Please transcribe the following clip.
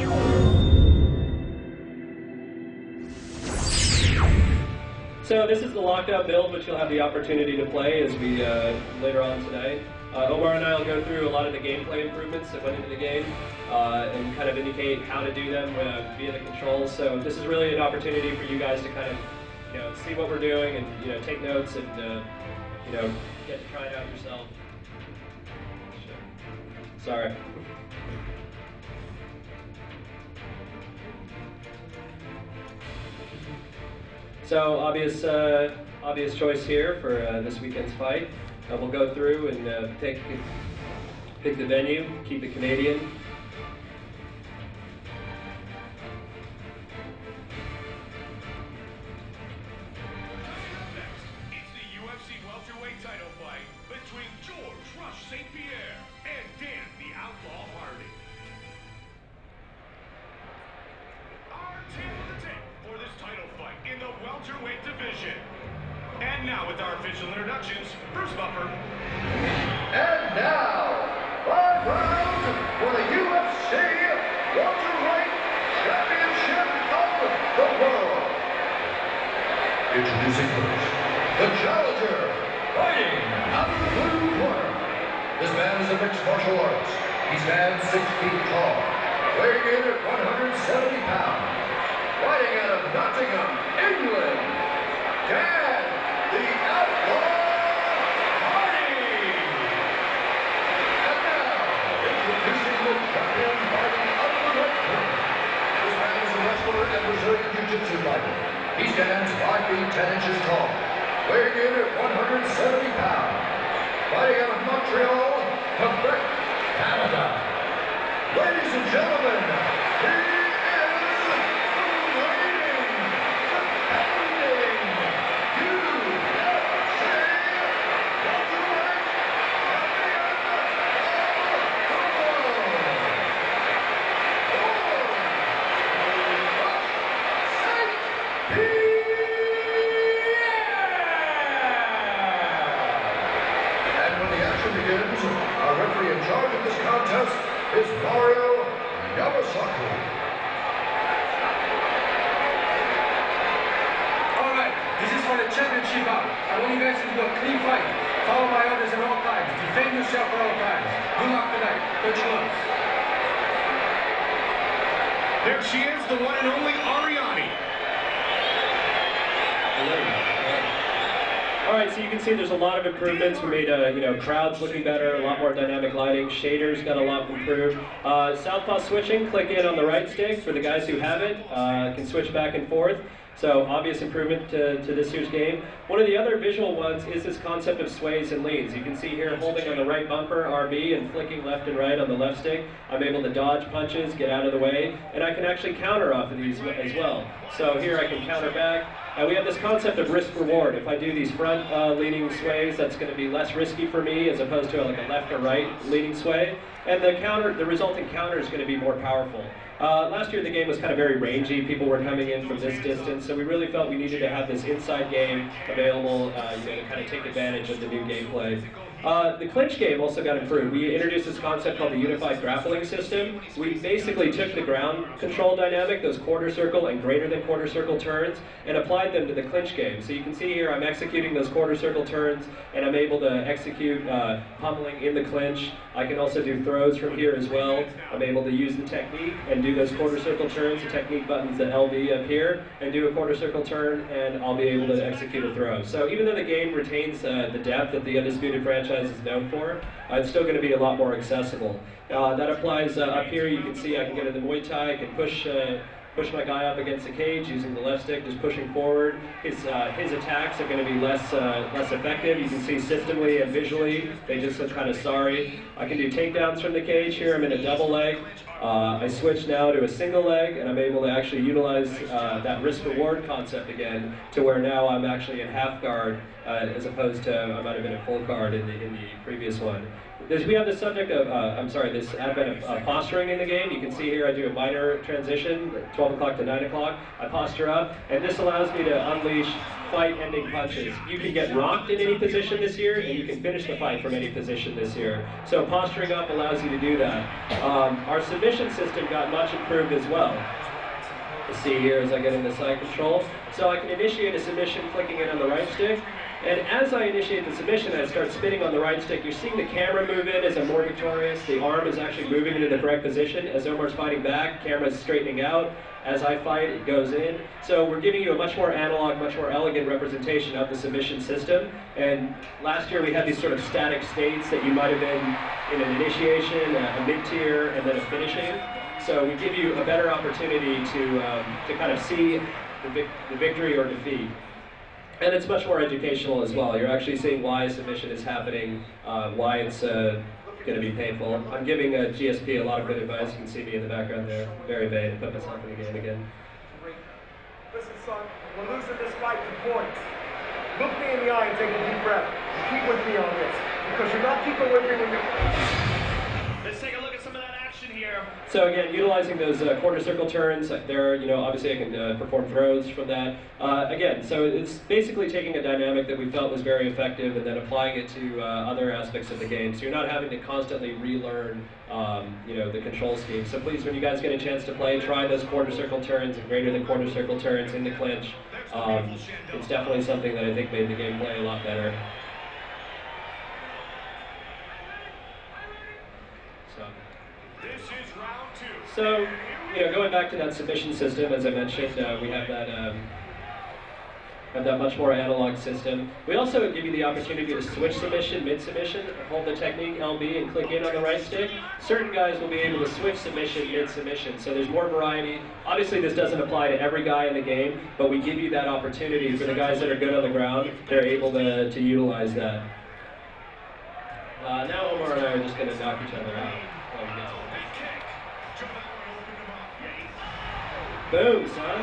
So this is the locked-out build, which you'll have the opportunity to play as we later on tonight. Omar and I will go through a lot of the gameplay improvements that went into the game and kind of indicate how to do them via the controls. So this is really an opportunity for you guys to kind of, see what we're doing and take notes and get to try it out yourself. Sorry. So obvious choice here for this weekend's fight. We'll go through and pick the venue, keep it Canadian. It's the UFC welterweight title fight between George Rush St. Pierre and Dan the Outlaw Hardy. Our team on the tape for this title fight in the welterweight division. And now with our official introductions, Bruce Buffer. And now, 5 rounds for the UFC Welterweight Championship of the World. Introducing first, the challenger, fighting out of the blue corner. This man is a mixed martial artist. He stands 6 feet tall, weighing in at 170 pounds. Fighting out of Nottingham, England, Dan the Outlaw Hardy! And now, introducing the champion fighting out of the red corner. This man is a wrestler and Brazilian Jiu-Jitsu fighter. He stands 5 feet 10 inches tall, weighing in at 170 pounds. Fighting out of Montreal, Quebec, Canada. Ladies and gentlemen, he is the reigning, defending UFC welterweight And when the action begins, our referee in charge of this contest is Mario Yamasaki. All right, this is for the championship bout. I want you guys to do a clean fight. Follow my orders at all times. Defend yourself at all times. Good luck tonight. Good gloves. There she is, the one and only Ariani. All right, so you can see there's a lot of improvements. We made, crowds looking better, a lot more dynamic lighting. Shaders got a lot improved. Southpaw switching, click in on the right stick for the guys who have it. Can switch back and forth. So obvious improvement to this year's game. One of the other visual ones is this concept of sways and leans. You can see here holding on the right bumper, RB, and flicking left and right on the left stick. I'm able to dodge punches, get out of the way, and I can actually counter off of these as well. So here I can counter back. And we have this concept of risk reward. If I do these front leaning sways, that's going to be less risky for me as opposed to like a left or right leaning sway. And the resulting counter is going to be more powerful. Last year the game was kind of very rangy. People were coming in from this distance, so we really felt we needed to have this inside game available to kind of take advantage of the new gameplay. The clinch game also got improved. We introduced this concept called the unified grappling system. We basically took the ground control dynamic, those quarter circle and greater than quarter circle turns, and applied them to the clinch game. So you can see here I'm executing those quarter circle turns, and I'm able to execute pummeling in the clinch. I can also do throws from here as well. I'm able to use the technique and do those quarter circle turns, the technique buttons, the LV up here, and do a quarter circle turn, and I'll be able to execute a throw. So even though the game retains the depth that the Undisputed franchise is known for, it's still going to be a lot more accessible. That applies up here. You can see I can get in the Muay Thai, I can push my guy up against the cage using the left stick, just pushing forward. His attacks are going to be less effective. You can see systemically and visually, they just look kind of sorry. I can do takedowns from the cage here. I'm in a double leg. I switch now to a single leg, and I'm able to actually utilize that risk-reward concept again, to where now I'm actually in half guard as opposed to I might have been in full guard in the previous one. we have the subject of, this advent of posturing in the game. You can see here I do a minor transition, 12 o'clock to 9 o'clock. I posture up, and this allows me to unleash fight-ending punches. You can get rocked in any position this year, and you can finish the fight from any position this year. So posturing up allows you to do that. Our submission system got much improved as well. Let's see here as I get into side control. So I can initiate a submission clicking in on the right stick. And as I initiate the submission, I start spinning on the right stick. You're seeing the camera move in as I'm more victorious. The arm is actually moving into the correct position. As Omar's fighting back, camera's straightening out. As I fight, it goes in. So we're giving you a much more analog, much more elegant representation of the submission system. And last year we had these sort of static states that you might have been in an initiation, a mid-tier, and then a finishing. So we give you a better opportunity to kind of see the victory or defeat. And it's much more educational as well. You're actually seeing why submission is happening, why it's going to be painful. I'm giving GSP a lot of good advice. You can see me in the background there. Very vain. Put myself in the game again. Listen, son, we're losing this fight to points. Look me in the eye and take a deep breath. Keep with me on this, because you're not keeping with me when you're... Let's take a look at some of that action here. So again, utilizing those quarter circle turns, there, obviously I can perform throws from that. Again, so it's basically taking a dynamic that we felt was very effective and then applying it to other aspects of the game. So you're not having to constantly relearn, the control scheme. So please, when you guys get a chance to play, try those quarter circle turns and greater than quarter circle turns in the clinch. It's definitely something that I think made the gameplay a lot better. This is round 2. So, going back to that submission system, as I mentioned, we have that much more analog system. We also give you the opportunity to switch submission, mid-submission, hold the technique LB and click in on the right stick. Certain guys will be able to switch submission, mid-submission, so there's more variety. Obviously this doesn't apply to every guy in the game, but we give you that opportunity for the guys that are good on the ground. They're able to utilize that. Now Omar and I are just going to knock each other out. Boom, son.